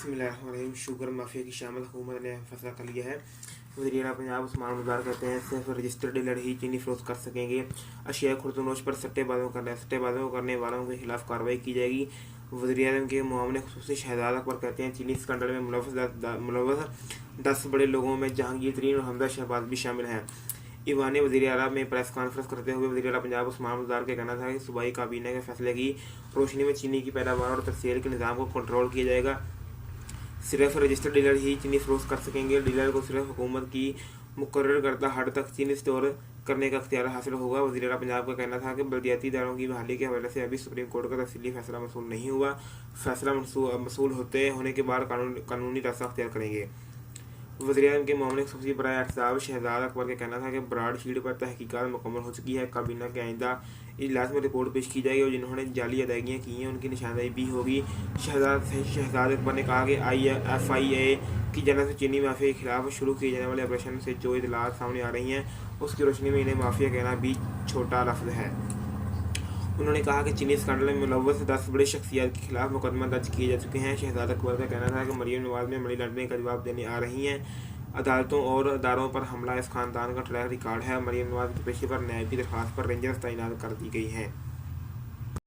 बिस्मिल्लाहिर्रहमानिर्रहीम। Sugar mafia की शामिल हुकूमत ने फैसला कर लिया है। वज़ीर आला पंजाब उस्मान बुज़दार कहते हैं सिर्फ रजिस्टर्ड डीलर ही चीनी फरोख्त कर सकेंगे। अशिया खुर्दनोश पर सट्टेबाजों करने वालों के खिलाफ कार्रवाई की जाएगी। वज़ीर आज़म के मुआविन ख़ुसूसी शहजाद अकबर कहते हैं चीनी स्कैंडल में मुलव्वस 10 बड़े लोगों में जहांगीर तरीन और हमजा शहबाज भी शामिल हैं। ईवान वज़ीर आला में प्रेस कॉन्फ्रेंस करते हुए वज़ीर आला पंजाब उस्मान बुज़दार का कहना था कि सूबाई काबीना के फैसले की रोशनी में चीनी की पैदावार और तरसील के निज़ाम को कंट्रोल किया जाएगा। सिर्फ रजिस्टर्ड डीलर ही चीनी फरोख्त कर सकेंगे। डीलर को सिर्फ हुकूमत की मुकर्रर करदा हद तक चीनी स्टोर करने का अख्तियार हासिल होगा। वज़ीर आला पंजाब का कहना था कि बल्दियाती इदारों की बहाली के हवाले से अभी सुप्रीम कोर्ट का तफसीली फैसला मौसूल नहीं हुआ। फैसला मौसूल होने के बाद कानूनी रास्ता अख्तियार करेंगे। वज़ीर-ए-आज़म के मामले ख़ुसूसी बराए एहतसाब शहजाद अकबर का कहना था कि ब्राड शील्ड पर तहकीकात मुकम्मल हो चुकी है। काबीना के आइंदा इजलास में रिपोर्ट पेश की जाएगी और जिन्होंने जाली अदायगियाँ की हैं उनकी निशानदेही भी होगी। शहजाद अकबर ने कहा कि FIA की जानिब से चीनी माफिया के खिलाफ शुरू किए जाने वाले ऑपरेशन से जो इतलात सामने आ रही हैं उसकी रोशनी में इन्हें माफिया कहना भी छोटा लफ्ज़ है। उन्होंने कहा कि चीनी स्कैंडल में मुलव्वस 10 बड़ी शख्सियत के खिलाफ मुकदमा दर्ज किए जा चुके हैं। शहजाद अकबर का कहना था कि मरियम नवाज में मनी लॉन्ड्रिंग का जवाब देने आ रही हैं। अदालतों और अदारों पर हमला इस खानदान का ट्रैक रिकॉर्ड है। मरियम नवाज की पेशी पर न्याय की दरख्वास्त पर रेंजर्स तैनात कर दी गई हैं।